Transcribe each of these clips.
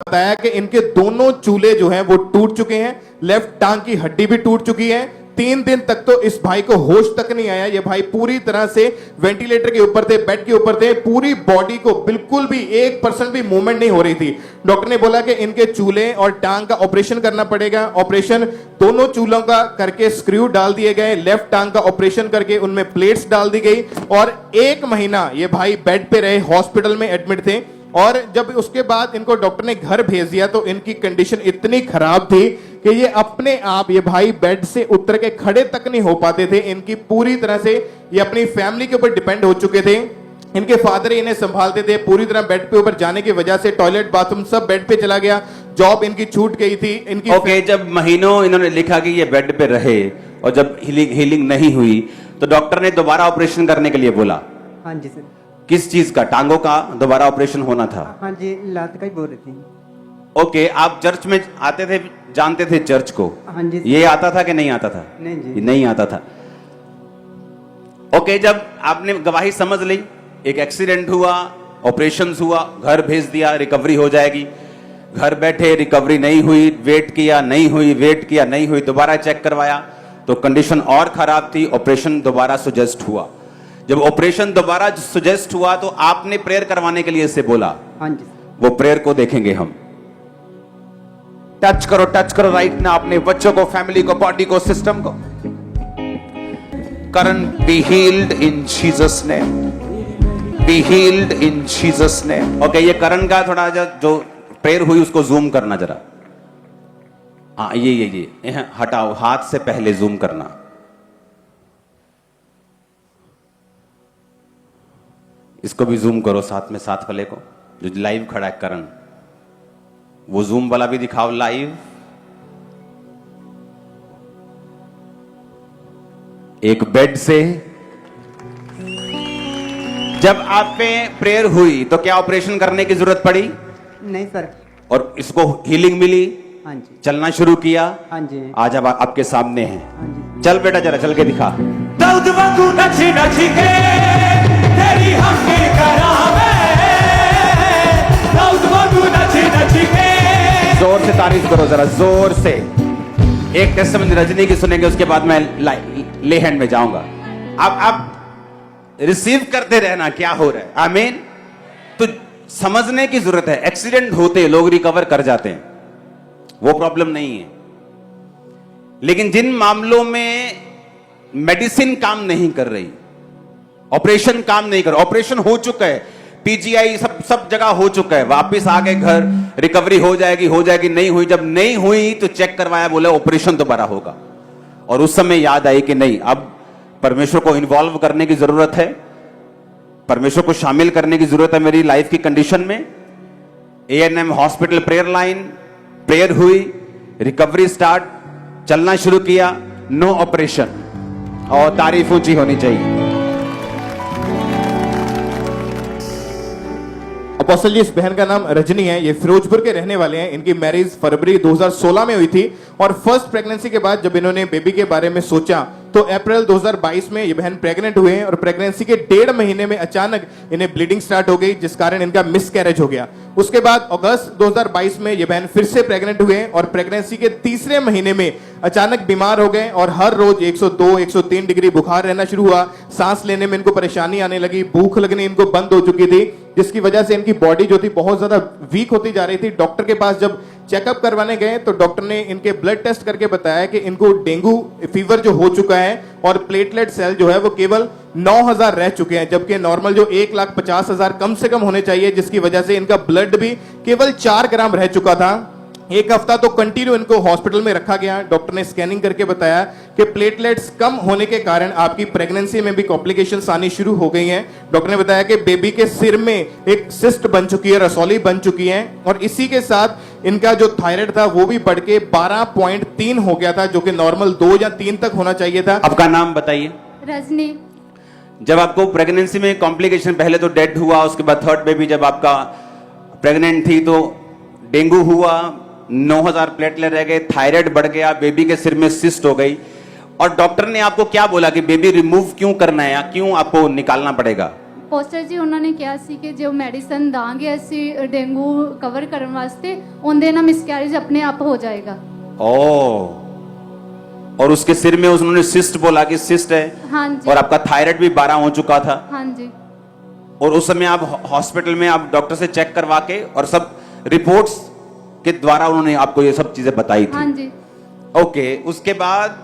बताया कि इनके दोनों चूल्हे जो हैं वो टूट चुके हैं, लेफ्ट टांग की हड्डी भी टूट चुकी है। 3 दिन तक तो इस भाई को होश तक नहीं आया। ये भाई पूरी तरह से वेंटिलेटर के ऊपर थे, बेड के ऊपर थे, पूरी बॉडी को बिल्कुल भी 1% भी मूवमेंट नहीं हो रही थी। डॉक्टर ने बोला कि इनके चूल्हे और टांग का ऑपरेशन करना पड़ेगा। ऑपरेशन दोनों चूल्हों का करके स्क्रू डाल दिए गए, लेफ्ट टांग का ऑपरेशन करके उनमें प्लेट्स डाल दी गई और 1 महीना ये भाई बेड पे रहे, हॉस्पिटल में एडमिट थे। और जब उसके बाद इनको डॉक्टर ने घर भेज दिया तो इनकी कंडीशन इतनी खराब थी कि ये अपने आप, ये भाई बेड से उतर के खड़े तक नहीं हो पाते थे। इनकी पूरी तरह से ये अपनी फैमिली के ऊपर डिपेंड हो चुके थे। इनके फादर इन्हें संभालते थे। पूरी तरह बेड पे ऊपर जाने की वजह से टॉयलेट बाथरूम सब बेड पे चला गया। जॉब इनकी छूट गई थी। इनकी ओके, जब महीनों इन्होंने लिखा कि ये बेड पे रहे और जब हीलिंग नहीं हुई तो डॉक्टर ने दोबारा ऑपरेशन करने के लिए बोला। हाँ जी सर। किस चीज का? टांगों का दोबारा ऑपरेशन होना था। हाँ जी, लात का ही बोल रही थी। ओके, आप चर्च में आते थे, जानते थे चर्च को? हाँ जी। ये आता था कि नहीं आता था? नहीं जी, नहीं आता था। ओके, जब आपने गवाही समझ ली, एक एक्सीडेंट हुआ, ऑपरेशन हुआ, घर भेज दिया, रिकवरी हो जाएगी। घर बैठे, रिकवरी नहीं हुई, वेट किया नहीं हुई, वेट किया नहीं हुई, दोबारा चेक करवाया तो कंडीशन और खराब थी। ऑपरेशन दोबारा सुजेस्ट हुआ। जब ऑपरेशन दोबारा सुजेस्ट हुआ तो आपने प्रेयर करवाने के लिए इससे बोला। हाँ जी। वो प्रेयर को देखेंगे हम। टच करो राइट ना अपने बच्चों को, फैमिली को, बॉडी को, सिस्टम को। Karan be healed in Jesus name, be healed in Jesus name. Okay, ये करण का थोड़ा जो प्रेयर हुई उसको जूम करना जरा। हाँ, ये हटाओ, हाथ से पहले जूम करना। इसको भी जूम करो साथ में, साथ वाले को जो लाइव खड़ा है करण, वो जूम वाला भी दिखाओ लाइव। एक बेड से जब आप पे प्रेयर हुई तो क्या ऑपरेशन करने की जरूरत पड़ी? नहीं सर। और इसको हीलिंग मिली? हाँ जी। चलना शुरू किया? हाँ जी। आज अब आपके सामने है। हाँ जी। चल बेटा, जरा चल के दिखा। दाऊद वांगू नची नची के तेरी हमकी करावे, दाऊद वांगू नची नची के। जोर से तारीफ करो जरा, जोर से। एक टेस्टमनी रजनी की सुनेंगे, उसके बाद मैं ले हैंड में जाऊंगा। आप रिसीव करते रहना क्या हो रहा है। आमीन। तो समझने की जरूरत है। एक्सीडेंट होते लोग रिकवर कर जाते हैं, वो प्रॉब्लम नहीं है। लेकिन जिन मामलों में मेडिसिन काम नहीं कर रही, ऑपरेशन काम नहीं कर, ऑपरेशन हो चुका है, पीजीआई सब जगह हो चुका है, वापस आ गए घर, रिकवरी हो जाएगी, नहीं हुई। जब नहीं हुई तो चेक करवाया, बोले ऑपरेशन दोबारा होगा। और उस समय याद आई कि नहीं, अब परमेश्वर को इन्वॉल्व करने की जरूरत है, परमेश्वर को शामिल करने की जरूरत है मेरी लाइफ की कंडीशन में। ANM hospital prayer line, prayer हुई, रिकवरी स्टार्ट, चलना शुरू किया, नो ऑपरेशन। और तारीफ ऊंची होनी चाहिए। अपोस्टल जी, इस बहन का नाम रजनी है। ये फिरोजपुर के रहने वाले हैं। इनकी मैरिज फरवरी 2016 में हुई थी और फर्स्ट प्रेगनेंसी के बाद जब इन्होंने बेबी के बारे में सोचा तो अप्रैल 2022 में ये बहन प्रेग्नेंट हुए हैं और प्रेगनेंसी के 1.5 महीने में अचानक इन्हें ब्लीडिंग स्टार्ट हो गई, जिस कारण इनका मिसकैरेज हो गया। उसके बाद अगस्त 2022 में ये बहन फिर से प्रेग्नेंट हुए और प्रेगनेंसी के 3रे महीने में अचानक बीमार हो गए और हर रोज 102-103 डिग्री बुखार रहना शुरू हुआ। सांस लेने में इनको परेशानी आने लगी, भूख लगनी इनको बंद हो चुकी थी, जिसकी वजह से इनकी बॉडी जो थी बहुत ज्यादा वीक होती जा रही थी। डॉक्टर के पास जब चेकअप करवाने गए तो डॉक्टर ने इनके ब्लड टेस्ट करके बताया कि इनको डेंगू फीवर जो हो चुका है और प्लेटलेट सेल जो है वो केवल 9000 रह चुके हैं, जबकि नॉर्मल जो 1,50,000 कम से कम होने चाहिए, जिसकी वजह से इनका ब्लड भी केवल 4 ग्राम रह चुका था। 1 हफ्ता तो कंटिन्यू इनको हॉस्पिटल में रखा गया। डॉक्टर ने स्कैनिंग करके बताया कि प्लेटलेट्स कम होने के कारण आपकी प्रेगनेंसी में भी कॉम्प्लिकेशंस आनी शुरू हो गई हैं। डॉक्टर ने बताया कि बेबी के सिर में एक सिस्ट बन चुकी है, रसौली बन चुकी है और इसी के साथ इनका जो थायराइड था वो भी बढ़ के 12.3 हो गया था, जो कि नॉर्मल 2 या 3 तक होना चाहिए था। आपका नाम बताइए। रजनी। जब आपको प्रेगनेंसी में कॉम्प्लिकेशन, पहले तो डेड हुआ, उसके बाद थर्ड बेबी जब आपका प्रेग्नेंट थी तो डेंगू हुआ, 9000 प्लेटलेट रह गए, थायराइड बढ़ गया, बेबी के सिर में सिस्ट हो गई। और डॉक्टर ने आपको क्या बोला कि बेबी रिमूव क्यों करना है या क्यों आपको निकालना पड़ेगा? ਪੋਸਟਰ ਜੀ ਉਹਨਾਂ ਨੇ ਕਿਹਾ ਸੀ ਕਿ ਜੋ ਮੈਡੀਸਨ ਦਾਂਗੇ ਅਸੀਂ ਡੇਂਗੂ ਕਵਰ ਕਰਨ ਵਾਸਤੇ ਉਹਦੇ ਨਾਲ ਮਿਸਕੈਰੇਜ ਆਪਣੇ ਆਪ ਹੋ ਜਾਏਗਾ। और उसके सिर में उन्होंने सिस्ट बोला कि सिस्ट है। हाँ जी। और आपका थायराइड भी 12 हो चुका था। हाँ जी। और उस समय आप हॉस्पिटल में आप डॉक्टर से चेक करवा के और सब रिपोर्ट्स के द्वारा उन्होंने आपको ये सब चीजें बताई थी। हाँ जी। ओके, उसके बाद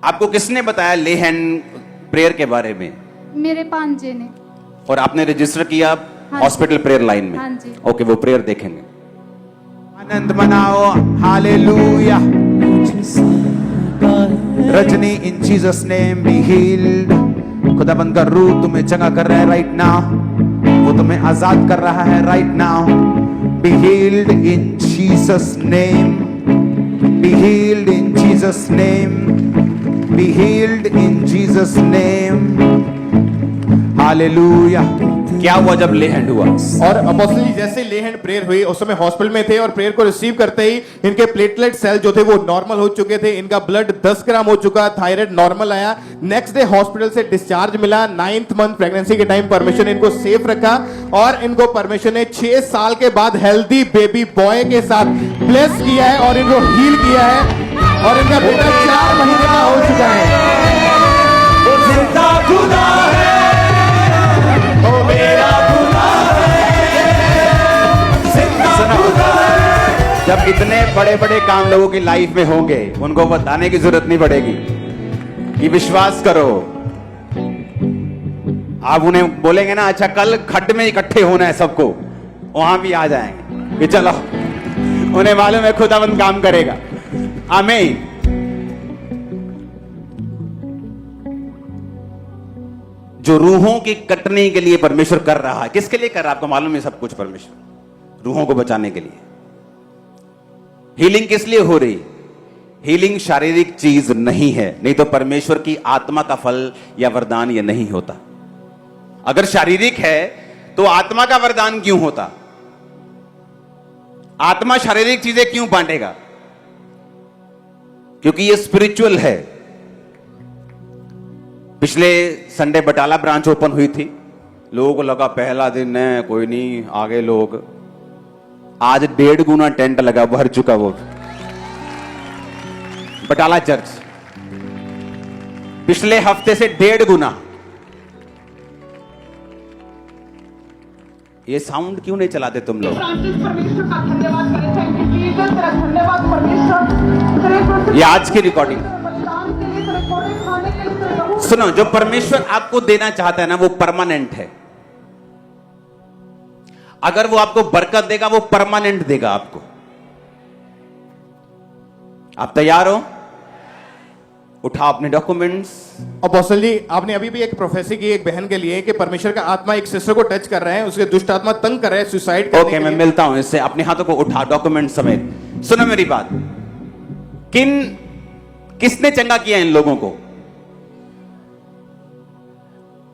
आपको किसने बताया ले हैंड प्रेयर के बारे में? मेरे भांजे ने। और आपने रजिस्टर किया हाँ हॉस्पिटल प्रेयर लाइन में? हाँ जी। ओके, वो प्रेयर देखेंगे। आनंद मनाओ, hallelujah. Rajni, in Jesus name be heeled. खुदाबंद का रूह तुम्हें चंगा कर रहा है राइट नाउ, वो तुम्हें आजाद कर रहा है right now. B healed in Jesus name, be healed in Jesus name, be healed in Jesus name. Hallelujah. क्या हुआ जब ले हैंड हुआ? और अपोस्टल जी जैसे ले हैंड प्रेयर हुई उस समय हॉस्पिटल में थे और प्रेयर को रिसीव करते ही इनके प्लेटलेट सेल जो थे वो नॉर्मल हो चुके थे, इनका ब्लड 10 ग्राम हो चुका, थायराइड नॉर्मल आया। नेक्स्ट डे हॉस्पिटल से डिस्चार्ज मिला। 9th मंथ प्रेगनेंसी के टाइम परमेश्वर ने इनको सेफ रखा और इनको परमेश्वर ने 6 साल के बाद हेल्दी बेबी बॉय के साथ ब्लेस किया है और इनको हील किया है और इनका बेटा 4 महीने का हो चुका है। वो जिंदा खुदा है, वो मेरा खुदा है, जिंदा खुदा है। जब इतने बड़े बड़े काम लोगों की लाइफ में होंगे उनको बताने की जरूरत नहीं पड़ेगी कि विश्वास करो। आप उन्हें बोलेंगे ना, अच्छा कल खड्ड में इकट्ठे होना है सबको, वहां भी आ जाएंगे कि चलो, उन्हें मालूम है खुदावंद काम करेगा। आमीन। जो रूहों की कटने के लिए परमेश्वर कर रहा है, किसके लिए कर रहा है आपको मालूम है? सब कुछ परमेश्वर रूहों को बचाने के लिए। हीलिंग किस लिए हो रही? हीलिंग शारीरिक चीज नहीं है, नहीं तो परमेश्वर की आत्मा का फल या वरदान यह नहीं होता। अगर शारीरिक है तो आत्मा का वरदान क्यों होता? आत्मा शारीरिक चीजें क्यों बांटेगा? क्योंकि यह स्पिरिचुअल है। पिछले संडे बटाला ब्रांच ओपन हुई थी, लोगों को लगा पहला दिन है कोई नहीं, आगे लोग। आज 1.5 गुना टेंट लगा, भर चुका वो बटाला चर्च। पिछले हफ्ते से 1.5 गुना। ये साउंड क्यों नहीं चलाते तुम लोग? फ्रांसिस परमेश्वर का धन्यवाद करें। थैंक यू जीसस, तेरा धन्यवाद परमेश्वर। ये आज की रिकॉर्डिंग। बलिदान के लिए, तेरे कोड़े खाने के लिए, तेरे लहू। सुनो, जो परमेश्वर आपको देना चाहता है ना वो परमानेंट है। अगर वो आपको बरकत देगा वो परमानेंट देगा आपको। आप तैयार हो? उठाओ अपने डॉक्यूमेंट्स। अपोस्टल जी आपने अभी भी एक प्रोफेसी की एक बहन के लिए कि परमेश्वर का आत्मा एक सिस्टर को टच कर रहे हैं, उसके दुष्ट आत्मा तंग कर रहे हैं सुसाइड करने ओके, के मैं लिए। मिलता हूं इससे। अपने हाथों को उठा, डॉक्यूमेंट समेत। सुनो मेरी बात। किसने चंगा किया इन लोगों को?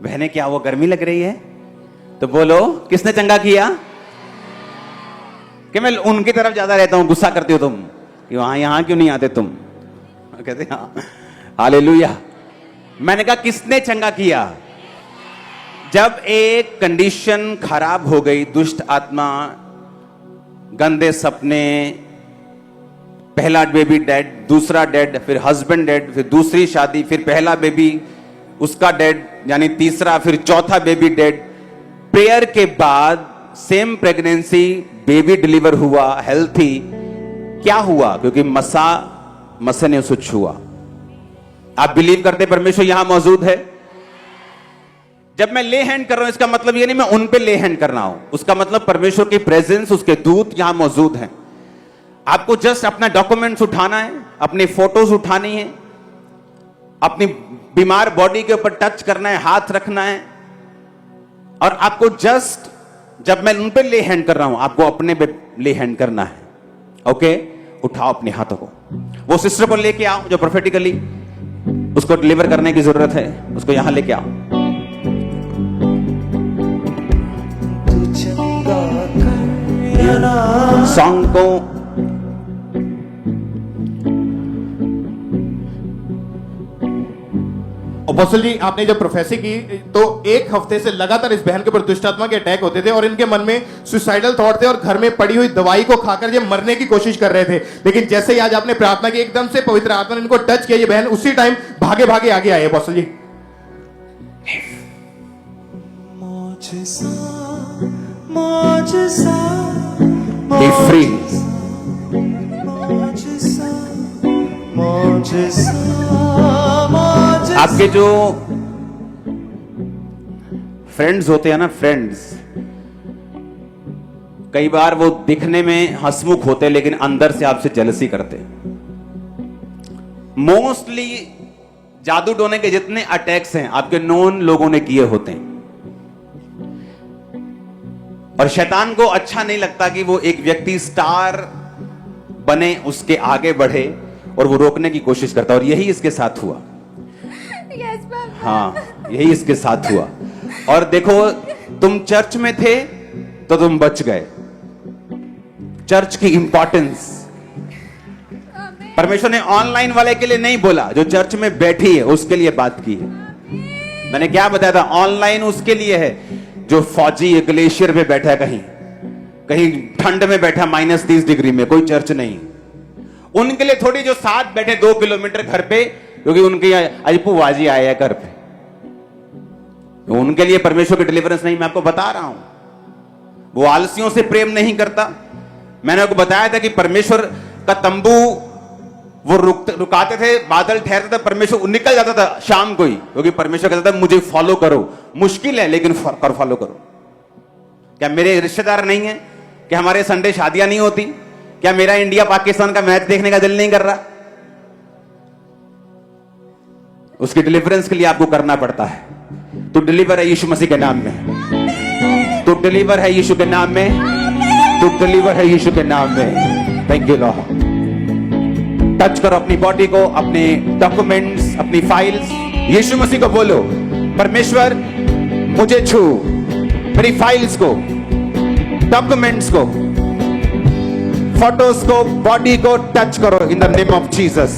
बहने, क्या वो गर्मी लग रही है? तो बोलो, किसने चंगा किया? कि मैं उनकी तरफ ज्यादा रहता हूं, गुस्सा करते हो तुम कि वहां यहां क्यों नहीं आते तुम? कहते हाँ, हालेलुया। मैंने कहा किसने चंगा किया? जब एक कंडीशन खराब हो गई, दुष्ट आत्मा, गंदे सपने, पहला बेबी डेड, दूसरा डेड, फिर हस्बैंड डेड, फिर दूसरी शादी, फिर पहला बेबी उसका डेड, यानी तीसरा, फिर चौथा बेबी डेड। प्रेयर के बाद सेम प्रेगनेंसी, बेबी डिलीवर हुआ, हेल्थी। क्या हुआ? क्योंकि मसा ने उसे छुआ। आप बिलीव करते परमेश्वर यहां मौजूद है? जब मैं ले हैंड कर रहा हूं इसका मतलब ये नहीं मैं उन पे ले हैंड कर रहा हूं, उसका मतलब परमेश्वर की प्रेजेंस, उसके दूत यहां मौजूद हैं। आपको जस्ट अपना डॉक्यूमेंट्स उठाना है, अपनी फोटोज उठानी है, अपनी बीमार बॉडी के ऊपर टच करना है, हाथ रखना है, और आपको जस्ट जब मैं उन पे ले हैंड कर रहा हूं आपको अपने पे ले हैंड करना है। ओके, उठाओ अपने हाथों को। वो सिस्टर को लेके आओ जो प्रोफेटिकली उसको डिलीवर करने की जरूरत है, उसको यहां लेके आओ। सॉन्ग को अपोस्टल जी, आपने जब प्रोफेसी की तो एक हफ्ते से लगातार इस बहन के ऊपर दुष्ट आत्मा के अटैक होते थे और इनके मन में सुसाइडल थॉट थे और घर में पड़ी हुई दवाई को खाकर ये मरने की कोशिश कर रहे थे। लेकिन जैसे ही आज आपने प्रार्थना की, एकदम से पवित्र आत्मा ने इनको टच किया, ये बहन उसी टाइम भागे भागे आगे आए। Apostle ji, Be free. आपके जो फ्रेंड्स होते हैं ना, फ्रेंड्स, कई बार वो दिखने में हंसमुख होते हैं लेकिन अंदर से आपसे जेलसी करते हैं। मोस्टली जादू टोने के जितने अटैक्स हैं आपके नोन लोगों ने किए होते हैं और शैतान को अच्छा नहीं लगता कि वो एक व्यक्ति स्टार बने, उसके आगे बढ़े और वो रोकने की कोशिश करता है और यही इसके साथ हुआ। हाँ, यही इसके साथ हुआ। और देखो, तुम चर्च में थे तो तुम बच गए। चर्च की इंपॉर्टेंस परमेश्वर ने ऑनलाइन वाले के लिए नहीं बोला, जो चर्च में बैठी है उसके लिए बात की है। मैंने क्या बताया था, ऑनलाइन उसके लिए है जो फौजी ग्लेशियर पे बैठा है, कहीं कहीं ठंड में बैठा -30 डिग्री में, कोई चर्च नहीं। उनके लिए थोड़ी जो साथ बैठे 2 किलोमीटर घर पे, क्योंकि उनके अजपू बाजी आए हैं घर पे, उनके लिए परमेश्वर की डिलीवरेंस नहीं। मैं आपको बता रहा हूं, वो आलसियों से प्रेम नहीं करता। मैंने आपको बताया था कि परमेश्वर का तंबू वो रुकाते थे, बादल ठहरते थे, परमेश्वर निकल जाता था शाम को ही, क्योंकि परमेश्वर कहता था मुझे फॉलो करो। मुश्किल है लेकिन फॉलो करो। क्या मेरे रिश्तेदार नहीं है? क्या हमारे संडे शादियां नहीं होती? क्या मेरा इंडिया पाकिस्तान का मैच देखने का दिल नहीं कर रहा? उसकी डिलीवरेंस के लिए आपको करना पड़ता है। तो डिलीवर है यीशु मसीह के नाम में, तो डिलीवर है यीशु के नाम में, तो डिलीवर है यीशु के नाम में। Thank you Lord. टच करो अपनी बॉडी को, अपने डॉक्यूमेंट्स, अपनी फाइल्स। यीशु मसीह को बोलो, परमेश्वर मुझे छू, मेरी फाइल्स को, डॉक्यूमेंट्स को, फोटोज को, बॉडी को टच करो in the name of Jesus.